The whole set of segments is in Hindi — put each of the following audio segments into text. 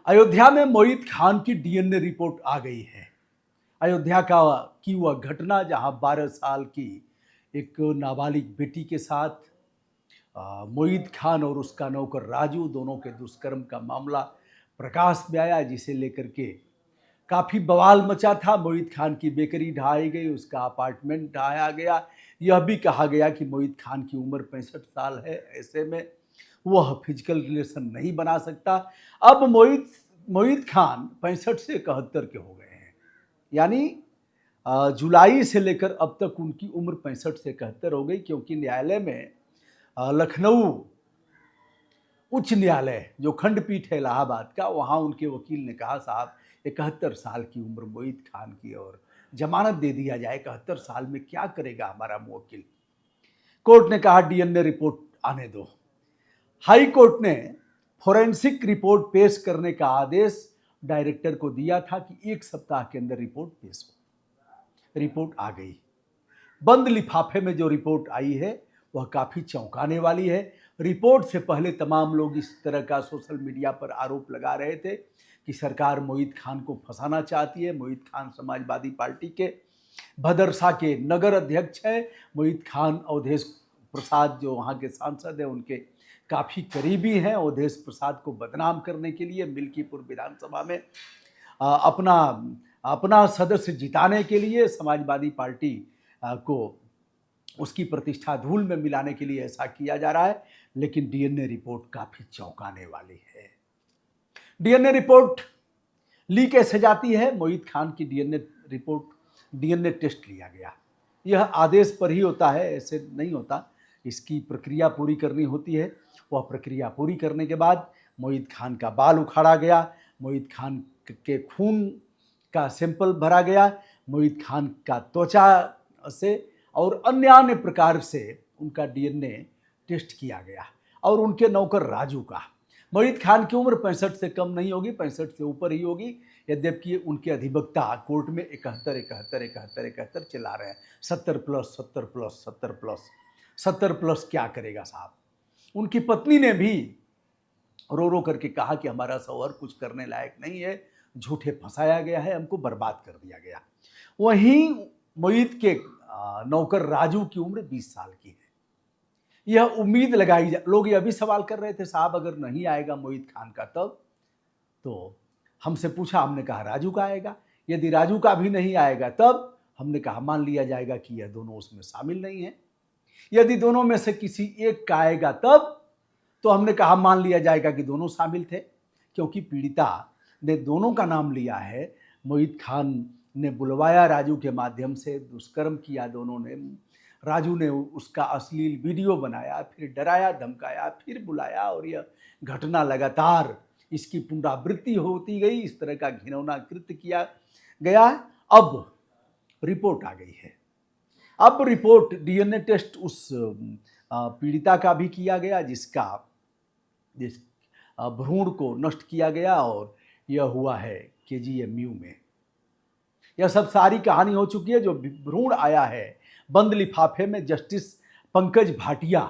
अयोध्या में मोईद खान की डीएनए रिपोर्ट आ गई है। अयोध्या की वह घटना जहां 12 साल की एक नाबालिग बेटी के साथ मोईद खान और उसका नौकर राजू दोनों के दुष्कर्म का मामला प्रकाश में आया, जिसे लेकर के काफ़ी बवाल मचा था। मोईद खान की बेकरी ढहाई गई, उसका अपार्टमेंट ढहाया गया। यह भी कहा गया कि मोईद खान की उम्र 65 साल है, ऐसे में वह फिजिकल रिलेशन नहीं बना सकता। अब मोईद खान 65 से 71 के हो गए हैं, यानी जुलाई से लेकर अब तक उनकी उम्र 65 से 71 हो गई, क्योंकि न्यायालय में लखनऊ उच्च न्यायालय जो खंडपीठ है इलाहाबाद का, वहाँ उनके वकील ने कहा साहब 71 साल की उम्र मोईद खान की और जमानत दे दिया जाए, 71 साल में क्या करेगा हमारा मुवक्किल। कोर्ट ने कहा डीएनए रिपोर्ट आने दो। हाई कोर्ट ने फोरेंसिक रिपोर्ट पेश करने का आदेश डायरेक्टर को दिया था कि 1 सप्ताह के अंदर रिपोर्ट पेश हो। रिपोर्ट आ गई। बंद लिफाफे में जो रिपोर्ट आई है वह काफ़ी चौंकाने वाली है। रिपोर्ट से पहले तमाम लोग इस तरह का सोशल मीडिया पर आरोप लगा रहे थे कि सरकार मोईद खान को फंसाना चाहती है। मोईद खान समाजवादी पार्टी के भदरसा के नगर अध्यक्ष हैं। मोईद खान अवधेश प्रसाद जो वहाँ के सांसद हैं उनके काफ़ी करीबी हैं। अवधेश प्रसाद को बदनाम करने के लिए मिल्कीपुर विधानसभा में अपना सदस्य जिताने के लिए समाजवादी पार्टी को उसकी प्रतिष्ठा धूल में मिलाने के लिए ऐसा किया जा रहा है। लेकिन डीएनए रिपोर्ट काफ़ी चौंकाने वाली है। डीएनए रिपोर्ट ली कैसे जाती है? मोईद खान की डीएनए टेस्ट लिया गया। यह आदेश पर ही होता है, ऐसे नहीं होता। इसकी प्रक्रिया पूरी करनी होती है। वह प्रक्रिया पूरी करने के बाद मोईद खान का बाल उखाड़ा गया, मोईद खान के खून का सैंपल भरा गया, मोईद खान का त्वचा से और अन्य प्रकार से उनका डीएनए टेस्ट किया गया। और उनके नौकर राजू का। मोईद खान की उम्र 65 से कम नहीं होगी, 65 से ऊपर ही होगी, यद्यपि उनके अधिवक्ता कोर्ट में 71 चिल्ला रहे हैं। 70 प्लस 70 प्लस 70 प्लस 70 प्लस क्या करेगा साहब। उनकी पत्नी ने भी रो रो करके कहा कि हमारा शौहर कुछ करने लायक नहीं है, झूठे फंसाया गया है, हमको बर्बाद कर दिया गया। वहीं मोईद के नौकर राजू की उम्र 20 साल की है। यह उम्मीद लगाई लोग यह भी सवाल कर रहे थे साहब अगर नहीं आएगा मोईद खान का तब, तो हमसे पूछा, हमने कहा राजू का आएगा। यदि राजू का भी नहीं आएगा तब हमने कहा मान लिया जाएगा कि यह दोनों उसमें शामिल नहीं है। यदि दोनों में से किसी एक का आएगा तब तो हमने कहा मान लिया जाएगा कि दोनों शामिल थे, क्योंकि पीड़िता ने दोनों का नाम लिया है। मोईद खान ने बुलवाया राजू के माध्यम से, दुष्कर्म किया दोनों ने। राजू ने उसका अश्लील वीडियो बनाया, फिर डराया धमकाया, फिर बुलाया और यह घटना लगातार इसकी पुनरावृत्ति होती गई। इस तरह का घिनौना कृत्य किया गया। अब रिपोर्ट आ गई है। अब रिपोर्ट डीएनए टेस्ट उस पीड़िता का भी किया गया जिस भ्रूण को नष्ट किया गया और यह हुआ है केजीएमयू में। यह सब सारी कहानी हो चुकी है। जो भ्रूण आया है बंद लिफाफे में जस्टिस पंकज भाटिया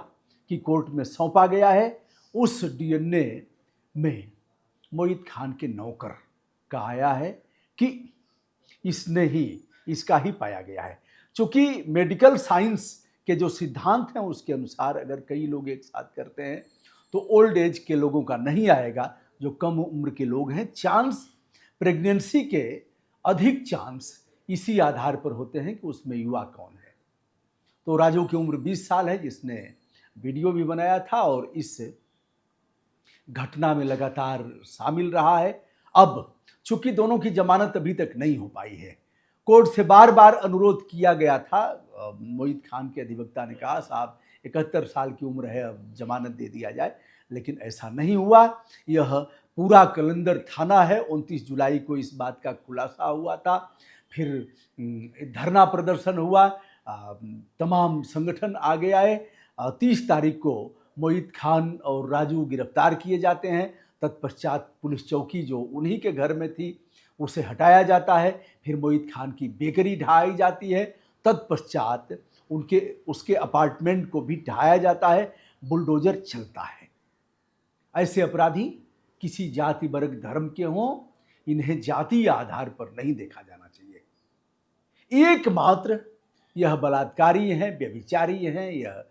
की कोर्ट में सौंपा गया है। उस डीएनए में मोईद खान के नौकर का आया है कि इसका ही पाया गया है। चूंकि मेडिकल साइंस के जो सिद्धांत हैं उसके अनुसार अगर कई लोग एक साथ करते हैं तो ओल्ड एज के लोगों का नहीं आएगा, जो कम उम्र के लोग हैं। चांस प्रेगनेंसी के अधिक चांस इसी आधार पर होते हैं कि उसमें युवा कौन है। तो राजू की उम्र 20 साल है, जिसने वीडियो भी बनाया था और इस घटना में लगातार शामिल रहा है। अब चूंकि दोनों की जमानत अभी तक नहीं हो पाई है, कोर्ट से बार बार अनुरोध किया गया था। मोईद खान के अधिवक्ता ने कहा साहब 71 साल की उम्र है, अब जमानत दे दिया जाए, लेकिन ऐसा नहीं हुआ। यह पूरा कलंदर थाना है। 29 जुलाई को इस बात का खुलासा हुआ था। फिर धरना प्रदर्शन हुआ, तमाम संगठन आगे आए। 30 तारीख को मोईद खान और राजू गिरफ्तार किए जाते हैं। तत्पश्चात पुलिस चौकी जो उन्हीं के घर में थी उसे हटाया जाता है। फिर मोईद खान की बेकरी ढहाई जाती है। तत्पश्चात उसके अपार्टमेंट को भी ढहाया जाता है। बुलडोजर चलता है। ऐसे अपराधी किसी जाति वर्ग धर्म के हों, इन्हें जातीय आधार पर नहीं देखा जाना चाहिए। एकमात्र यह बलात्कारी हैं, व्यभिचारी हैं, यह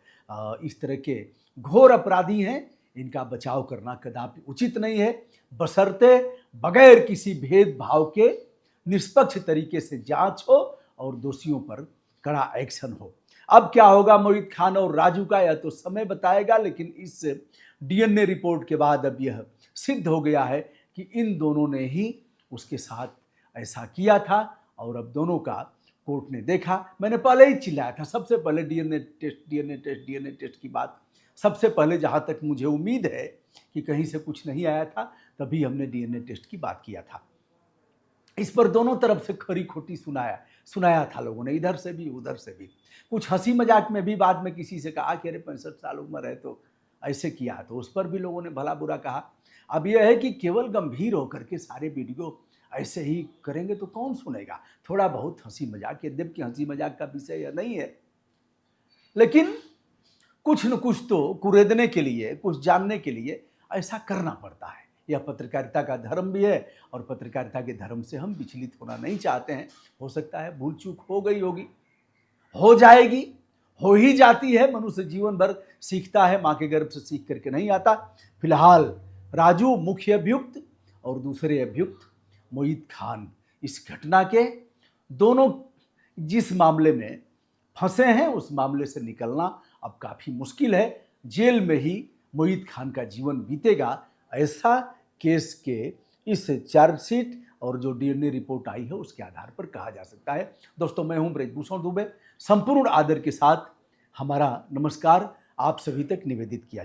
इस तरह के घोर अपराधी हैं, इनका बचाव करना कदापि उचित नहीं है, बशर्ते बगैर किसी भेदभाव के निष्पक्ष तरीके से जांच हो और दोषियों पर कड़ा एक्शन हो। अब क्या होगा मोहित खान और राजू का, यह तो समय बताएगा, लेकिन इस डीएनए रिपोर्ट के बाद अब यह सिद्ध हो गया है कि इन दोनों ने ही उसके साथ ऐसा किया था और अब दोनों का कोर्ट ने देखा। मैंने पहले ही चिल्लाया था, सबसे पहले डीएनए टेस्ट की बात सबसे पहले, जहाँ तक मुझे उम्मीद है कि कहीं से कुछ नहीं आया था, तभी हमने डीएनए टेस्ट की बात किया था। इस पर दोनों तरफ से खरी खोटी सुनाया था लोगों ने, इधर से भी उधर से भी। कुछ हंसी मजाक में भी बाद में किसी से कहा कि अरे 65 साल उम्र है तो ऐसे किया, तो उस पर भी लोगों ने भला बुरा कहा। अब यह है कि केवल गंभीर होकर के सारे वीडियो ऐसे ही करेंगे तो कौन सुनेगा। थोड़ा बहुत हंसी मजाक, यद्यपि हंसी मजाक का विषय यह नहीं है, लेकिन कुछ न कुछ तो कुरेदने के लिए, कुछ जानने के लिए ऐसा करना पड़ता है। यह पत्रकारिता का धर्म भी है और पत्रकारिता के धर्म से हम विचलित होना नहीं चाहते हैं। हो सकता है भूल चूक हो गई होगी, हो जाएगी, हो ही जाती है, मनुष्य जीवन भर सीखता है, माँ के गर्भ से सीख करके नहीं आता। फिलहाल राजू मुख्य अभियुक्त और दूसरे अभियुक्त मोहित खान इस घटना के दोनों जिस मामले में फंसे हैं उस मामले से निकलना अब काफ़ी मुश्किल है। जेल में ही मोहित खान का जीवन बीतेगा, ऐसा केस के इस चार्जशीट और जो डीएनए रिपोर्ट आई है उसके आधार पर कहा जा सकता है। दोस्तों, मैं हूं ब्रजभूषण दुबे, संपूर्ण आदर के साथ हमारा नमस्कार आप सभी तक निवेदित किया